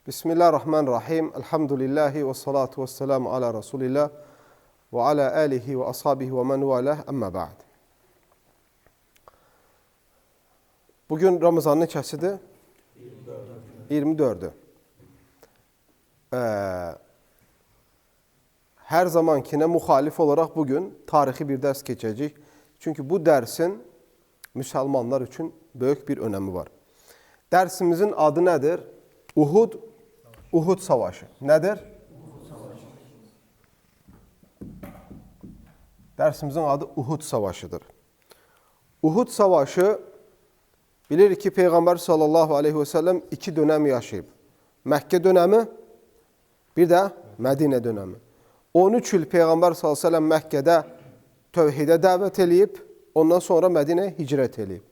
Bismillahirrahmanirrahim. Elhamdülillahi ve salatu ve selamu ala Resulillah ve ala alihi ve ashabihi ve men valah amma ba'd. Bugün Ramazanın neçəsidir? 24'ü. Her zamankine muhalif olarak bugün tarihi bir ders geçecek. Çünkü bu dersin Müslümanlar için büyük bir önemi var. Dersimizin adı nedir? Uhud Savaşı. Nedir? Dersimizin adı Uhud Savaşıdır. Uhud Savaşı bilir ki Peygamber sallallahu aleyhi ve sellem iki dönem yaşayıb. Məkkə dönemi, bir də Mədinə dönemi. 13 il Peygamber sallallahu aleyhi ve sellem Məkkədə tövhidə dəvət eləyib, ondan sonra Mədinəyə hicrət eləyib.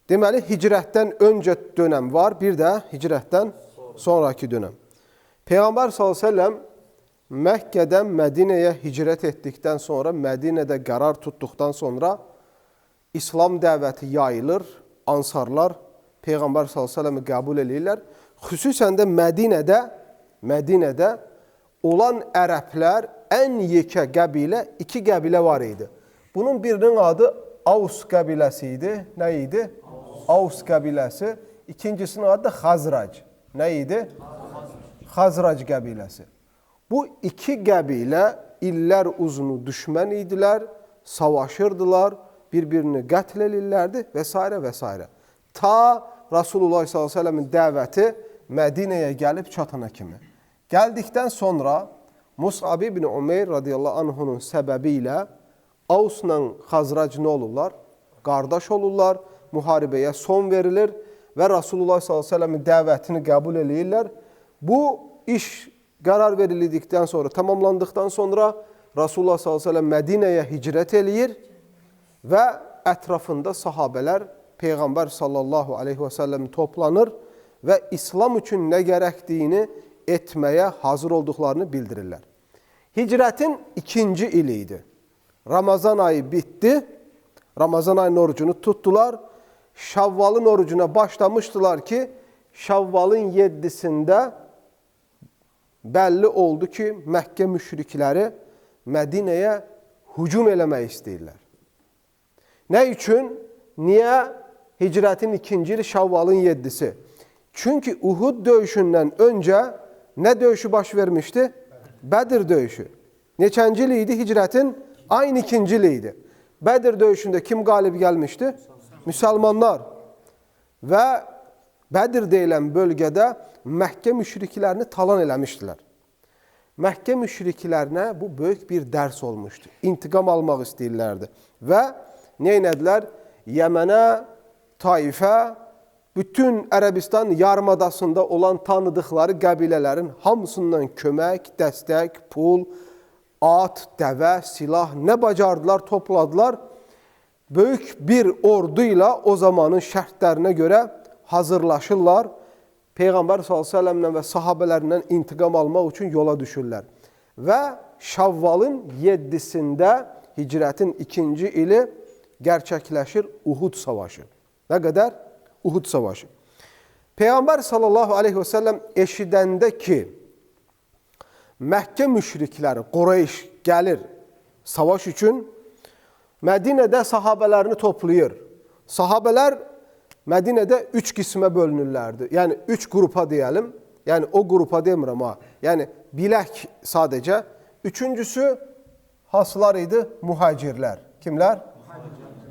Deməli, hicrətdən öncə dönəm var, bir də hicrətdən sonraki dönəm. Peygamber sallallahu aleyhi ve sellem Məkkədən Mədinəyə hicrət etdikdən sonra, Mədinədə qərar tutduqdan sonra İslam dəvəti yayılır, ansarlar Peygamber sallallahu aleyhi ve sellem'i qəbul edirlər. Xüsusən də Mədinədə olan ərəblər ən yekə qəbilə, iki qəbilə var idi. Bunun birinin adı Avs qəbiləsi idi. Nə idi? Avs qəbiləsi. İkincisinin adı da Xazrac. Nə idi? Xazrac qəbiləsi. Bu iki qəbilə illər uzunu düşmən idilər, savaşırdılar, bir-birini qətl edirlərdi və s. və s. Ta Rasulullah s.ə.v-in dəvəti Mədinəyə gəlib çatana kimi. Gəldikdən sonra Mus'ab ibn Umeyr radiyallahu anhunun səbəbi ilə Avsla Xazrac nə olurlar? Qardaş olurlar, müharibəyə son verilir və Rasulullah s.ə.v-in dəvətini qəbul edirlər. Bu iş qərar verildikdən sonra, tamamlandıqdan sonra Rasulullah s.ə.v Mədinəyə hicrət eləyir və ətrafında sahabələr Peyğəmbər sallallahu aleyhi və səlləm toplanır və İslam üçün nə gərəkdiyini etməyə hazır olduqlarını bildirirlər. Hicrətin ikinci ili idi. Ramazan ayı bitdi. Ramazan ayının orucunu tutdular. Şavvalın orucuna başlamışdılar ki, Şavvalın 7-sində bəlli oldu ki, Məkkə müşrikləri Mədinəyə hücum eləmək istəyirlər. Nə üçün? Niyə? Hicrətin ikinci ili Şavvalın 7-si. Çünki Uhud döyüşündən öncə nə döyüşü baş vermişdi? Bədir döyüşü. Neçənci ili idi? Hicrətin ayın ikinci ili idi. Bədir döyüşündə kim qalib gəlmişdi? Müsəlmanlar. Və Bədir deyilən bölgədə Məkkə müşriklərini talan eləmişdilər. Məkkə müşriklərinə bu böyük bir dərs olmuşdu. İntiqam almaq istəyirlərdi. Və nə etdilər? Yəmənə, Taifə, bütün Ərəbistan yarımadasında olan tanıdıqları qəbilələrin hamısından kömək, dəstək, pul, at, dəvə, silah nə bacardılar, topladılar. Böyük bir orduyla o zamanın şərtlərinə görə hazırlaşırlar. Peyğəmbər s.ə.v və sahabələrindən intiqam almaq üçün yola düşürlər. Və Şavvalın 7-sində hicrətin ikinci ili gerçəkləşir Uhud Savaşı. Nə qədər? Uhud Savaşı. Peyğəmbər sallallahu aleyhi və səlləm eşidəndə ki, Məkkə müşrikləri, Qureyş gəlir savaş üçün, Mədinədə sahabələrini toplayır. Sahabələr Mədinədə 3 qismə bölünürlərdi. Yəni 3 qrupa deyəlim. Yəni o qrupa demirəm ha. Yəni bilək sadəcə. Üçüncüsü hansılar idi? Muhacirlər. Kimlər?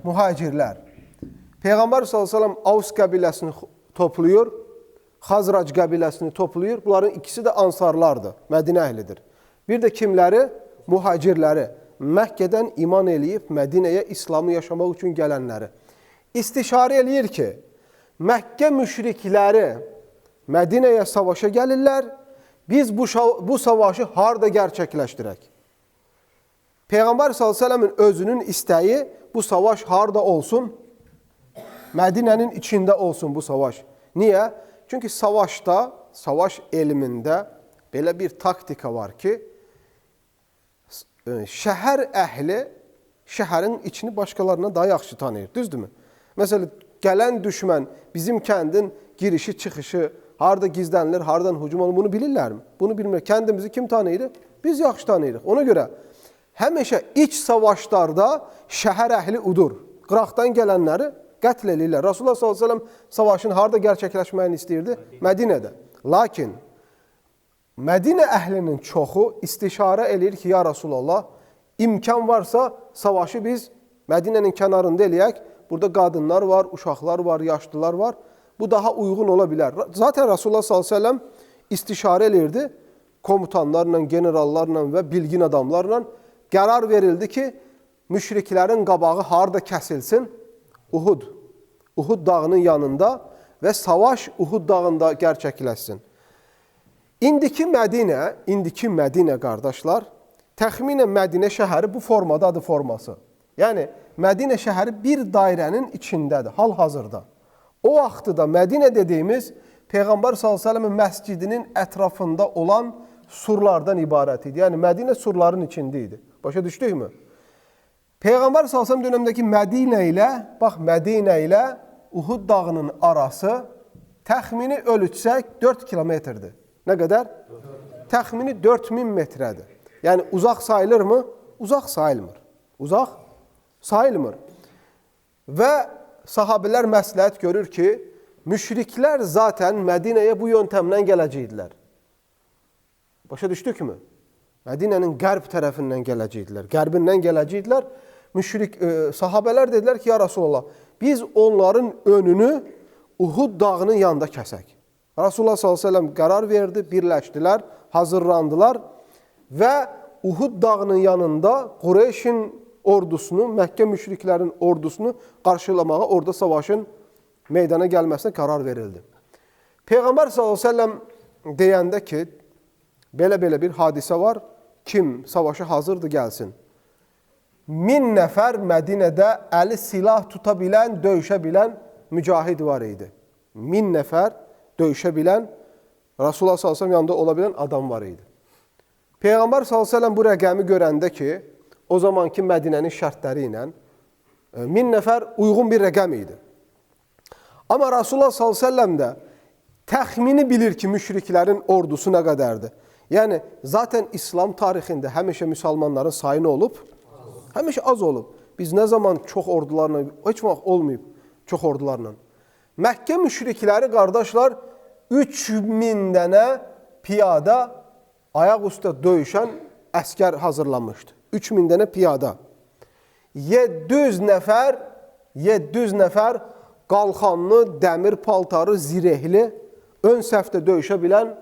Muhacirlər. Peyğəmbər s.ə.v Avs qəbiləsini toplayır, Xazrac qəbiləsini toplayır. Bunların ikisi də ansarlardır, Mədinə əhlidir. Bir də kimləri? Muhacirləri. Məkkədən iman eləyib Mədinəyə İslamı yaşamaq üçün gələnləri. İstişarə eləyir ki, Məkkə müşrikləri Mədinəyə savaşa gəlirlər, biz bu savaşı harada gerçəkləşdirək? Peyğəmbər s.ə.v-in özünün istəyi bu savaş harada olsun? Mədinənin içində olsun bu savaş. Niyə? Çünki savaşda, savaş elmində belə bir taktika var ki, şəhər əhli şəhərin içini başqalarına daha yaxşı tanıyır. Düzdürmü? Məsələn, gələn düşmən bizim kəndin girişi, çıxışı harda gizlənilir, hardan hücum olur, bunu bilirlərmi? Bunu bilmir. Kendimizi kim tanıyırıq? Biz yaxşı tanıyırıq. Ona görə həmişə iç savaşlarda şəhər əhli udur. Qıraqdan gələnləri qətl edirlər. Rasulullah s.a.v. savaşın harda gerçəkləşməyini istəyirdi? Mədinədə. Lakin Mədinə əhlinin çoxu istişarə edir ki, ya Rasulullah, imkan varsa savaşı biz Mədinənin kənarında eləyək. Burada qadınlar var, uşaqlar var, yaşlılar var. Bu daha uyğun ola bilər. Zaten Rasulullah s.a.v. istişarə edirdi. Komutanlarla, generallarla və bilgin adamlarla qərar verildi ki, müşriklərin qabağı harda kəsilsin? Uhud. Uhud dağının yanında və savaş Uhud dağında gerçəkləşsin. İndiki Mədinə qardaşlar, təxminən Mədinə şəhəri bu formadadır forması. Yəni, Mədinə şəhəri bir dairənin içindədir, hal-hazırda. O vaxtı da Mədinə dediyimiz Peyğəmbər s.ə.v-in məscidinin ətrafında olan surlardan ibarət idi. Yəni, Mədinə surların içində idi. Başa düşdükmü? Peyğəmbər s.ə.v dönəmdəki Mədinə ilə Uhud dağının arası təxmini ölçsək 4 kilometrdir. Nə qədər? Təxmini 4000 metrədir. Yəni, uzaq sayılırmı? Uzaq sayılmır. Uzaq sayılmır. Və sahabilər məsləhət görür ki, müşriklər zaten Mədinəyə bu yöntəmlə gələcəkdilər. Başa düşdükmü? Mədinənin qərb tərəfindən gələcəkdilər. Qərbindən gələcəkdilər. Sahabələr dedilər ki, ya Rasulullah, biz onların önünü Uhud dağının yanında kəsək. Rasulullah s.ə.v qərar verdi, birləşdilər, hazırlandılar və Uhud dağının yanında Qureyşin ordusunu, Məkkə müşriklərin ordusunu qarşılamağa, orada savaşın meydana gəlməsinə qərar verildi. Peyğəmbər s.ə.v deyəndə ki, belə bir hadisə var, kim savaşa hazırdır gəlsin. 1000 nəfər Mədinədə əli silah tuta bilən, döyüşə bilən mücahid var idi. 1000 nəfər döyüşə bilən, Rasulullah s.ə.v yanında ola bilən adam var idi. Peyğəmbər s.ə.v bu rəqəmi görəndə ki, o zamanki Mədinənin şərtləri ilə 1000 nəfər uyğun bir rəqəm idi. Amma Rasulullah s.ə.v də təxmini bilir ki, müşriklərin ordusu nə qədərdir. Yəni, zaten İslam tarixində həmişə müsəlmanların sayı nə olub? Həmişə az olub. Biz nə zaman çox ordularla, heç vaxt olmayıb çox ordularla. Məkkə müşrikləri, qardaşlar, 3000 dənə piyada ayaq üstə döyüşən əskər hazırlanmışdı. 3000 dənə piyada. 700 nəfər qalxanlı, dəmir paltarı, zirehli, ön səfdə döyüşə bilən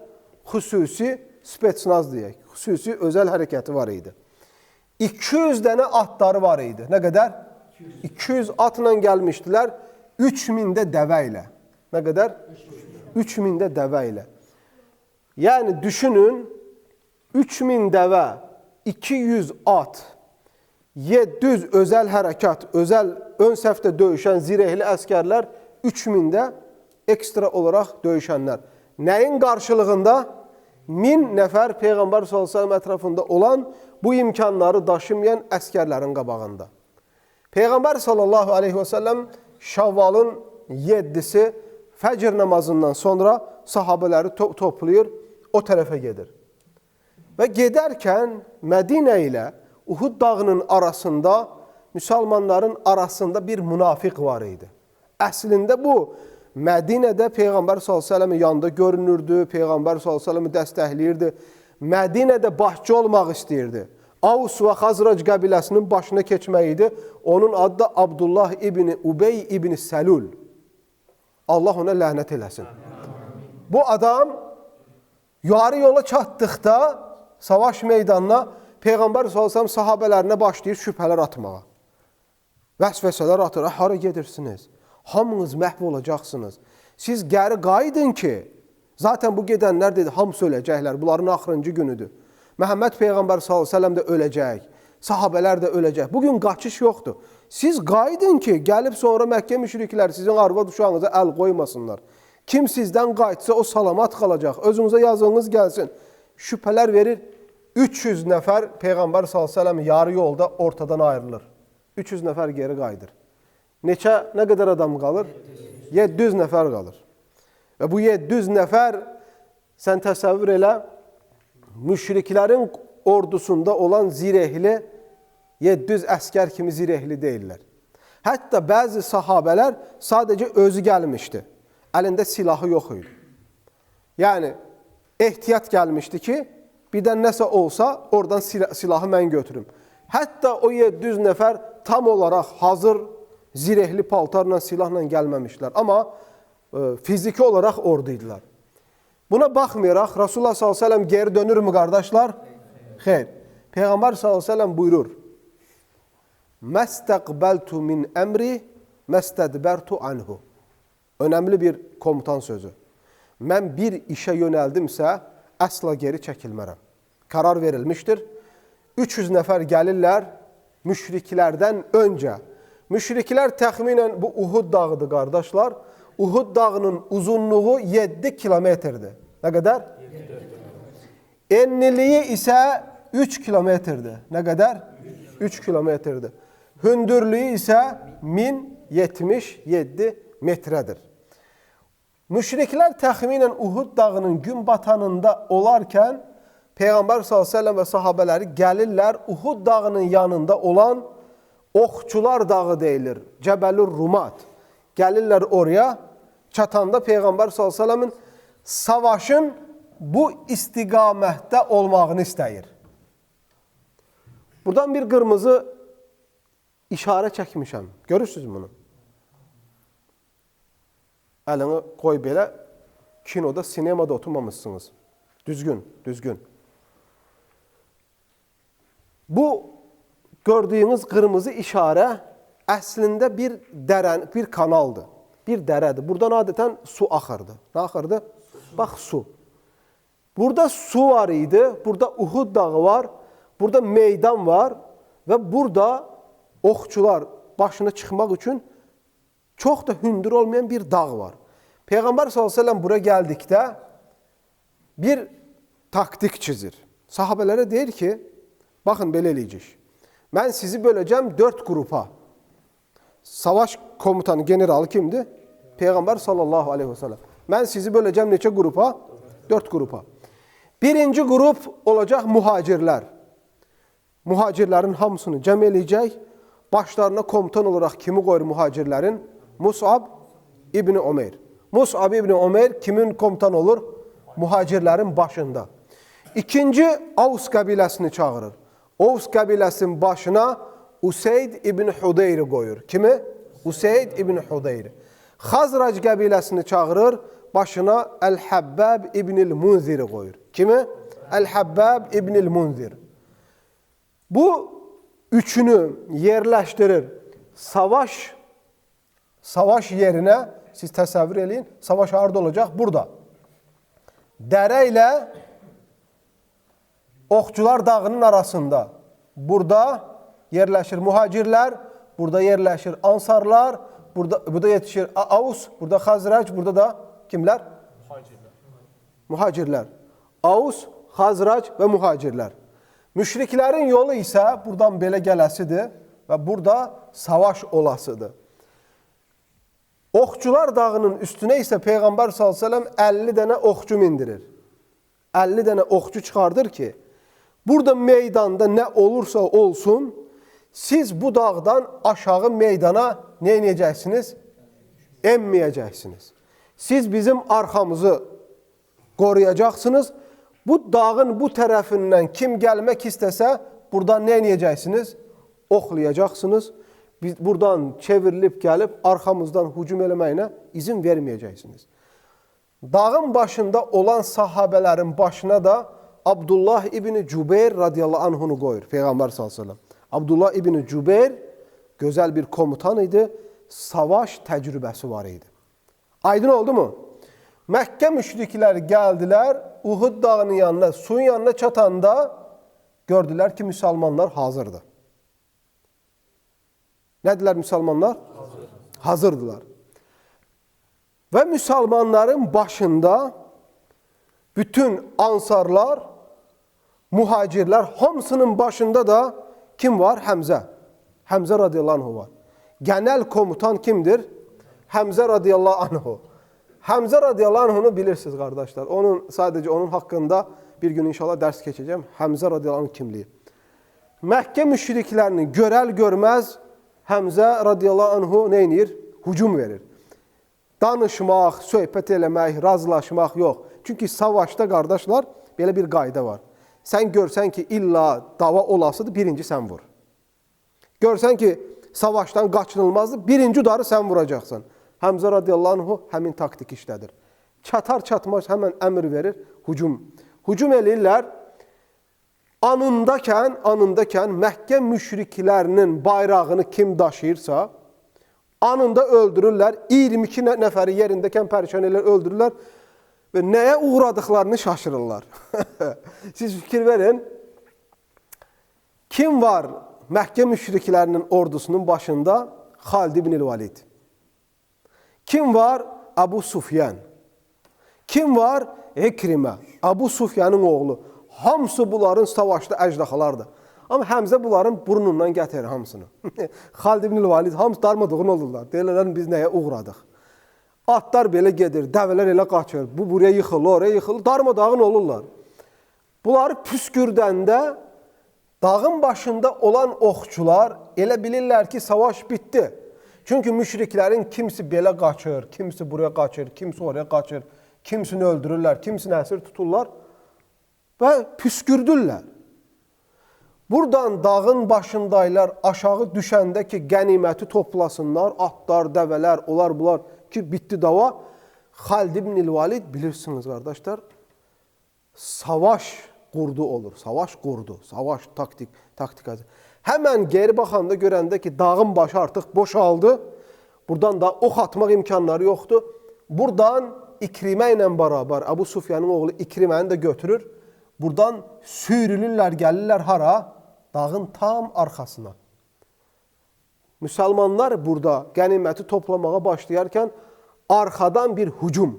xüsusi spetsnaz deyək, xüsusi özəl hərəkəti var idi. 200 dənə atları var idi. Nə qədər? 200 atla gəlmişdilər, 3000 də dəvə ilə. Nə qədər? 3000 də dəvə ilə. Yəni, düşünün, 3000 dəvə, 200 at, 700 özəl hərəkat, özəl ön səfdə döyüşən zirehli əskərlər, 3000 də ekstra olaraq döyüşənlər. Nəyin qarşılığında? 1000 nəfər Peyğəmbər s.ə.v ətrafında olan bu imkanları daşımayan əskərlərin qabağında. Peyğəmbər s.ə.v Şavvalın 7-si fəcr namazından sonra sahabələri toplayır, o tərəfə gedir. Və gedərkən Mədinə ilə Uhud dağının arasında, müsəlmanların arasında bir münafiq var idi. Əslində bu, Mədinədə Peyğəmbər s.ə.v yanında görünürdü, Peyğəmbər s.ə.v dəstəkləyirdi. Mədinədə başçı olmaq istəyirdi. Avs və Xazrac qəbiləsinin başına keçmək idi. Onun adı da Abdullah ibn Ubey ibn Səlul. Allah ona ləhnət eləsin. Bu adam yarı yola çatdıqda savaş meydanına Peyğəmbər s.ə.v sahabələrinə başlayır şübhələr atmağa. Vəsvəsələr atır, hara gedirsiniz? Hamınız məhv olacaqsınız. Siz gəri qayıdın ki, zaten bu gedənlər dedi, hamısı öləcəklər, bunların axırıncı günüdür. Məhəmməd Peyğəmbər s.ə.v də öləcək, sahabələr də öləcək. Bugün qaçış yoxdur. Siz qayıdın ki, gəlib sonra Məkkə müşriklər sizin arvad uşağınıza əl qoymasınlar. Kim sizdən qayıtsa o salamat qalacaq, özünüzə yazığınız gəlsin. Şübhələr verir, 300 nəfər Peyğəmbər s.ə.v yarı yolda ortadan ayrılır. 300 nəfər geri qayıdır. Nə qədər adam qalır? 700 nəfər qalır. Və bu 700 nəfər, sən təsəvvür elə, müşriklərin ordusunda olan zirehli 700 əskər kimi zirehli deyirlər. Hətta bəzi sahabələr sadəcə özü gəlmişdi. Əlində silahı yox idi. Yəni, ehtiyat gəlmişdi ki, birdən nəsə olsa, oradan silahı mən götürüm. Hətta o 700 nəfər tam olaraq hazır zirehli paltarla, silahla gəlməmişlər. Amma fiziki olaraq orduydular. Buna baxmayaraq, Rasulullah s.ə.v geri dönürmü qardaşlar? Xeyr. Peyğəmbər s.ə.v buyurur, Məstəqbəltu min əmri, məstədbərtu anhu. Önəmli bir komutan sözü. Mən bir işə yönəldimsə, əsla geri çəkilmərəm. Karar verilmişdir. 300 nəfər gəlirlər müşriklərdən öncə. Müşriklər təxminən bu Uhud dağıdır qardaşlar. Uhud dağının uzunluğu 7 kilometrdir. Nə qədər? Enliliyi isə 3 kilometrdir. Nə qədər? 3 kilometrdir. Hündürlüyü isə 1077 metrədir. Müşriklər təxminən Uhud dağının gün batanında olarkən Peyğəmbər s.ə.v və sahabələri gəlirlər Uhud dağının yanında olan Oxçular dağı deyilir. Cəbəlur Rumat. Gəlirlər oraya. Çatanda Peyğəmbər s.ə.v-in savaşın bu istiqamətdə olmağını istəyir. Buradan bir qırmızı işarə çəkmişəm. Görürsünüz bunu? Əlini qoy belə, kinoda, sinemada oturmamışsınız. Düzgün, düzgün. Bu gördüyünüz qırmızı işarə əslində bir dərən, bir kanaldır. Bir dərədir. Buradan adətən su axırdı. Nə axırdı? Bax, su. Burada su var idi. Burada Uhud dağı var. Burada meydan var. Və burada oxçular başına çıxmaq üçün çox da hündür olmayan bir dağ var. Peyğəmbər s.ə.v bura gəldikdə bir taktik çizir. Sahabələrə deyir ki, baxın belə eləyəcək. Mən sizi böləcəm 4 qrupa. Savaş komutanı, generalı kimdir? Peyğəmbər sallallahu aleyhi və səlləm. Mən sizi böləcəm neçə qrupa? 4 qrupa. Birinci qrup olacaq muhacirlər. Muhacirlərin hamısını cəm eləyəcək. Başlarına komutan olaraq kimi qoyur muhacirlərin? Mus'ab İbni Ömeyr. Mus'ab İbni Ömeyr kimin komutan olur? Muhacirlərin başında. İkinci Avs qəbiləsini çağırır. Avs qəbiləsinin başına Useyd İbni Hudeyri qoyur. Kimi? Useyd İbni Hudeyri. Xazrac qəbiləsini çağırır. Başına Əl-Həbbəb İbnil Munziri qoyur. Kimi? Əl-Həbbəb İbnil Munzir. Bu üçünü yerləşdirir. Savaş yerinə, siz təsəvvür eləyin, savaş harada olacaq? Burada. Dərə ilə Oxçular dağının arasında. Burada yerləşir muhacirlər, burada yerləşir ansarlar, burada yetişir Avs, burada Xazrac, burada da kimlər? Muhacirlər. Avs, Xazrac və muhacirlər. Müşriklərin yolu isə buradan belə gələsidir və burada savaş olasıdır. Oxçular dağının üstünə isə Peyğəmbər s.ə.v 50 dənə oxçu mindirir. 50 dənə oxçu çıxardır ki, burada meydanda nə olursa olsun, siz bu dağdan aşağı meydana nə edəcəksiniz? Emməyəcəksiniz. Siz bizim arxamızı qoruyacaqsınız. Bu dağın bu tərəfindən kim gəlmək istəsə, buradan nə edəcəksiniz? Oxlayacaqsınız. Biz buradan çevrilib gəlib, arxamızdan hücum eləməyinə izin verməyəcəksiniz. Dağın başında olan sahabələrin başına da Abdullah İbni Cübeyr radiyallahu anhunu qoyur. Peyğəmbər s.ə.v. Abdullah İbni Cübeyr gözəl bir komutan idi. Savaş təcrübəsi var idi. Aydın oldu mu? Məkkə müşrikləri gəldilər, Uhud dağının yanına, suyun yanına çatanda gördülər ki, müsəlmanlar hazırdır. Nədirlər müsəlmanlar? Hazırdılar. Və müsəlmanların başında bütün ansarlar, muhacirlər, hamısının başında da kim var? Həmzə. Həmzə radiyallahu anhu var. Genel komutan kimdir? Həmzə radiyallahu anhu. Həmzə radiyallahu anhunu bilirsiniz qardaşlar. Sadəcə onun haqqında bir gün inşallah dərs keçəcəm. Həmzə radiyallahu anh kimliyi. Məkkə müşriklərini görəl görməz Həmzə radiyallahu anhu nə edir? Hücum verir. Danışmaq, söhbət eləmək, razılaşmaq yox. Çünki savaşda qardaşlar belə bir qayda var. Sən görsən ki, illa dava olasıdır, birinci sən vur. Görsən ki, savaşdan qaçınılmazdır, birinci udarı sən vuracaqsan. Həmzə radiyallahu anhu həmin taktik işlədir. Çatar-çatmaz həmən əmr verir, hücum. Hücum eləyirlər. Anındakən Məkkə müşriklərinin bayrağını kim daşıyırsa, anında öldürürlər. 22 nəfəri yerindəkən pərişanələr öldürürlər və nəyə uğradıqlarını şaşırırlar. Siz fikir verin, kim var Məkkə müşriklərinin ordusunun başında? Xalid ibn Valid. Kim var? Abu Sufyan. Kim var? İkrimə. Abu Sufyanın oğlu. Hamısı bunların savaşda əcdahalardır. Amma Həmzə bunların burnundan gətirir hamısını. Xalid ibn Valid hamısı darmadağın olurlar. Deyirlər, biz nəyə uğradıq? Atlar belə gedir, dəvələr elə qaçır. Bu buraya yıxılır, oraya yıxılır, darmadağın olurlar. Bunları püskürdəndə dağın başında olan oxçular elə bilirlər ki, savaş bitdi. Çünki müşriklərin kimisi belə qaçır, kimisi buraya qaçır, kimisi oraya qaçır, kimisini öldürürlər, kimisini əsir tuturlar və püskürdürlər. Buradan dağın başındaylar, aşağı düşəndə ki, qəniməti toplasınlar, atlar, dəvələr, olar bular ki, bitdi dava. Xalid ibn Valid bilirsiniz qardaşlar, savaş qurdu olur, savaş qurdu, savaş taktikası. Həmən geri baxanda görəndə ki, dağın başı artıq boşaldı, buradan da ox atmaq imkanları yoxdur. Buradan İkrimə ilə beraber, Abu Sufyanın oğlu İkriməni də götürür, buradan sürülürlər, gəlirlər hara? Dağın tam arxasına. Müsəlmanlar burada qəniməti toplamağa başlayarkən arxadan bir hücum.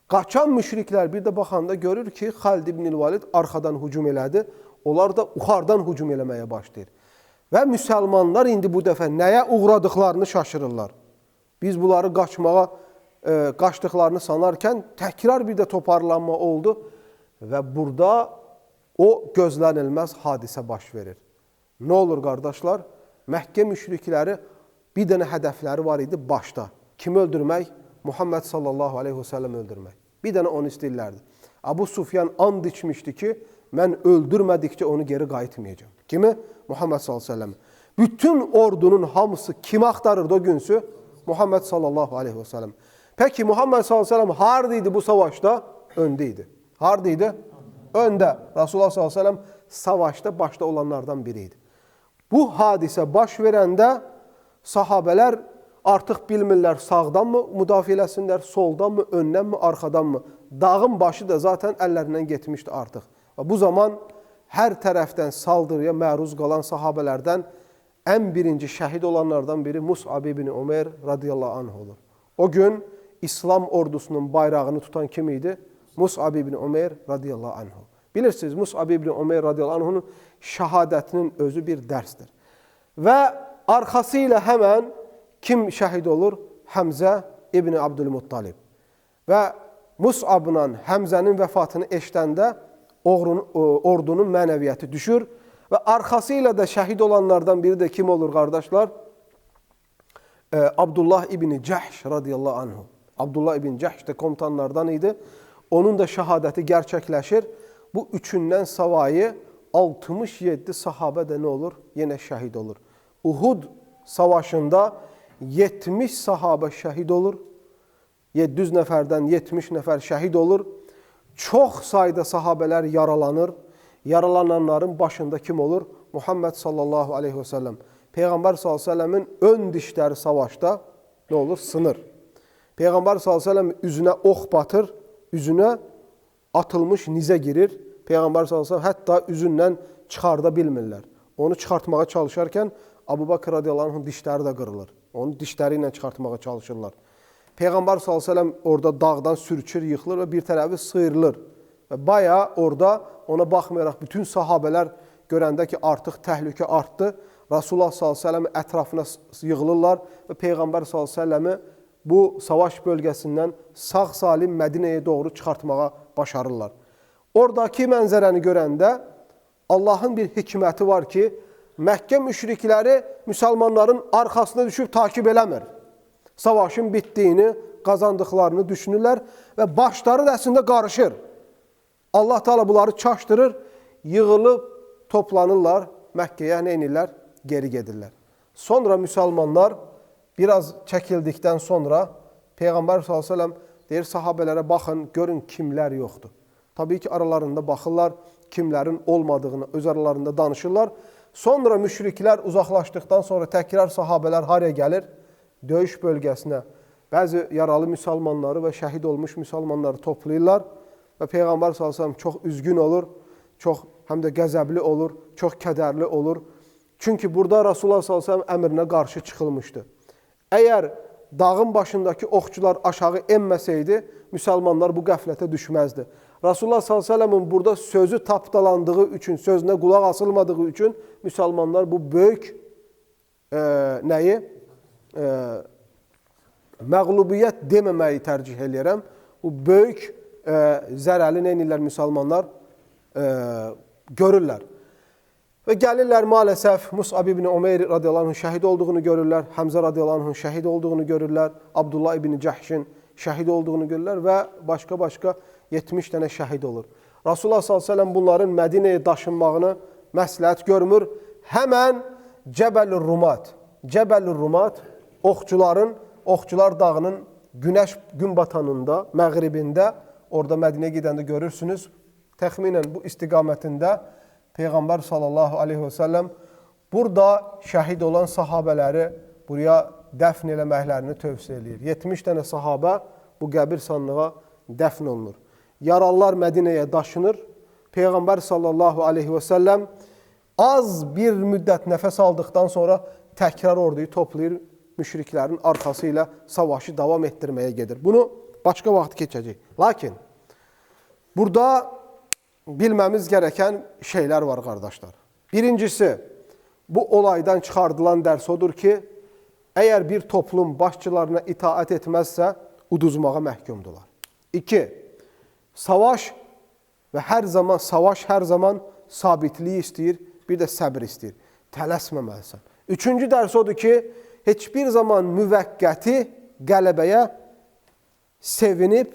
Qaçan müşriklər bir də baxanda görür ki, Xalid ibn Valid arxadan hücum elədi. Onlar da yuxarıdan hücum eləməyə başlayır. Və müsəlmanlar indi bu dəfə nəyə uğradıqlarını şaşırırlar. Biz bunları qaçdıqlarını sanarkən təkrar bir də toparlanma oldu və burada o gözlənilməz hadisə baş verir. Nə olur qardaşlar? Məkkə müşrikləri bir dənə hədəfləri var idi başda. Kimi öldürmək? Muhammed sallallahu aleyhi ve sellem öldürmək. Bir dənə onu istəyirlərdi. Abu Sufyan and içmişdi ki, mən öldürmədikcə onu geri qayıtmayacağım. Kimi? Muhammed sallallahu aleyhi ve sellem. Bütün ordunun hamısı kimi axtarırdı o günsü? Muhammed sallallahu aleyhi ve sellem. Peki Muhammed sallallahu aleyhi ve sellem hardaydı bu savaşta? Öndeydi. Hardaydı? Öndə. Resulullah sallallahu aleyhi ve sellem savaşta başta olanlardan biriydi. Bu hadisə baş verəndə sahabələr artıq bilmirlər sağdan mı müdafiə eləsinlər, soldan mı, öndən mi, arxadan mı? Dağın başı da zaten əllərindən getmişdi artıq. Bu zaman hər tərəfdən saldırıya məruz qalan sahabələrdən ən birinci şəhid olanlardan biri Mus'ab ibn Ömer radiyallahu anh olur. O gün İslam ordusunun bayrağını tutan kim idi? Mus'ab ibn Ömer radiyallahu anh. Bilirsiniz, Mus'ab ibn Ömer radiyallahu anh'ın şəhadətinin özü bir dərsdir. Və arxası ilə həmən kim şəhid olur? Həmzə ibn Abdülmuttalib. Və Mus'abla Həmzənin vəfatını eşidəndə ordunun mənəviyyəti düşür və arxası ilə də şəhid olanlardan biri də kim olur qardaşlar? Abdullah ibn Cəhş radiyallahu anhu. Abdullah ibn Cəhş də komutanlardan idi. Onun da şəhadəti gerçəkləşir. Bu üçündən savayı 67 sahabə də nə olur? Yenə şəhid olur. Uhud savaşında 70 sahabə şəhid olur. 700 nəfərdən 70 nəfər şəhid olur. Çox sayda sahabələr yaralanır. Yaralananların başında kim olur? Muhammed sallallahu aleyhi ve sellem. Peyğəmbər sallallahu aleyhi ve sellemin ön dişləri savaşda nə olur? Sınır. Peyğəmbər sallallahu aleyhi ve sellem üzünə ox batır, üzünə atılmış nizə girir. Peyğəmbər sallallahu aleyhi ve sellem hətta üzündən çıxarda bilmirlər. Onu çıxartmağa çalışarkən Abu Bakr radiyallahu anh dişləri də qırılır. Onu dişləri ilə çıxartmağa çalışırlar. Peyğəmbər sallallahu aleyhi ve sellem orada dağdan sürçür, yıxılır və bir tərəfi sıyırılır. Və bayağı orada ona baxmayaraq bütün sahabələr görəndə ki, artıq təhlükə artdı. Rasulullah sallallahu aleyhi ve sellem ətrafına yığılırlar və Peyğəmbər sallallahu aleyhi ve sellemi bu savaş bölgəsindən sağ salim Mədinəyə doğru çıxartmağa başarırlar. Oradakı mənzərəni görəndə Allahın bir hikməti var ki, Məkkə müşrikləri müsəlmanların arxasına düşüb takib eləmir. Savaşın bitdiyini, qazandıqlarını düşünürlər və başları da əslində qarışır. Allah Teala bunları çaşdırır, yığılıb toplanırlar, Məkkəyə nə edirlər? Geri gedirlər. Sonra müsəlmanlar biraz çəkildikdən sonra Peyğəmbər s.ə.v deyir, sahabələrə baxın, görün kimlər yoxdur. Tabii ki, aralarında baxırlar, kimlərin olmadığını öz aralarında danışırlar. Sonra müşriklər uzaqlaşdıqdan sonra təkrar sahabələr haraya gəlir? Döyüş bölgəsinə. Bəzi yaralı müsəlmanları və şəhid olmuş müsəlmanları toplayırlar və Peyğəmbər s.ə.v çox üzgün olur, çox həm də qəzəbli olur, çox kədərli olur. Çünki burada Rasulullah s.ə.v əmrinə qarşı çıxılmışdı. Əgər dağın başındakı oxçular aşağı enməsəydi, müsəlmanlar bu qəflətə düşməzdi. Rasulullah s.ə.v-in burada sözü tapdalandığı üçün, sözünə qulaq asılmadığı üçün müsəlmanlar bu böyük məğlubiyyət deməməyi tərcih edirəm. Bu böyük zərəli nə edirlər müsəlmanlar görürlər. Və gəlirlər maalesef Mus'ab ibn Umeyr radiyallahu anh şəhid olduğunu görürlər, Həmzə radiyallahu anh şəhid olduğunu görürlər, Abdullah ibn Cəhşin şəhid olduğunu görürlər və başqa 70 dənə şəhid olur. Rasulullah s.ə.v bunların Mədinəyə daşınmağını məsləhət görmür. Həmən Cəbəl-ül Rumat, Oxçular dağının günəş gün batanında, məğribində, orada Mədinəyə gedəndə görürsünüz, təxminən bu istiqamətində Peyğəmbər sallallahu aleyhi və səlləm burada şəhid olan sahabələri buraya dəfn eləməklərini tövsiyə edir. 70 dənə sahabə bu qəbir sanlığa dəfn olunur. Yaralılar Mədinəyə daşınır. Peyğəmbər sallallahu aleyhi və səlləm az bir müddət nəfəs aldıqdan sonra təkrar orduyu toplayır, müşriklərin arxası ilə savaşı davam etdirməyə gedir. Bunu başqa vaxt keçəcək. Lakin burada bilməmiz gereken şeyler var qardaşlar. Birincisi, bu olaydan çıxardılan dərs odur ki, əgər bir toplum başçılarına itaat etməzsə, uduzmağa məhkumdular. 2. Savaş hər zaman sabitliyi istəyir, bir də səbir istəyir. Tələsməməlisən. 3-cü dərs odur ki, heç bir zaman müvəqqəti qələbəyə sevinib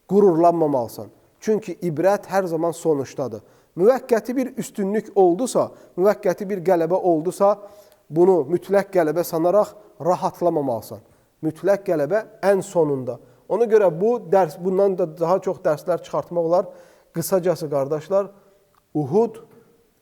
qürurlanmamalısan. Çünki ibrət hər zaman sonuçdadır. Müvəqqəti bir üstünlük oldusa, müvəqqəti bir qələbə oldusa, bunu mütləq qələbə sanaraq rahatlamamalısan. Mütləq qələbə ən sonunda. Ona görə bundan da daha çox dərslər çıxartmaq olar. Qısacası qardaşlar, Uhud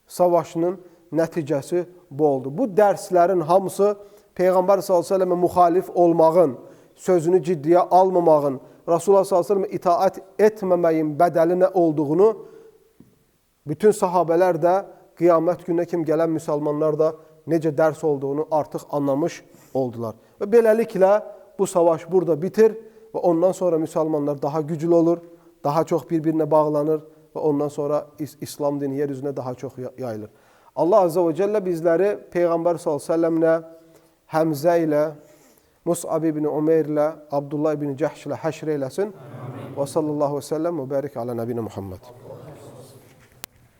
savaşının nəticəsi bu oldu. Bu dərslərin hamısı Peyğəmbər s.ə.və müxalif olmağın, sözünü ciddiyə almamağın, Rasulullah s.ə.və itaat etməməyin bədəli nə olduğunu bütün sahabələr də qiyamət gününə kim gələn müsəlmanlar da necə dərs olduğunu artıq anlamış oldular. Və beləliklə bu savaş burada bitir və ondan sonra müsəlmanlar daha güclü olur, daha çox bir-birinə bağlanır və ondan sonra İslam dini yer üzünə daha çox yayılır. Allah Azze və Cəllə bizləri Peyğəmbər s.ə.və Həmzə ilə, Mus'ab ibn Umeyr ilə, Abdullah ibn Cəhş ilə həşr eyləsin. Və sallallahu və səlləm və bərik alə nəbinə Muhammed.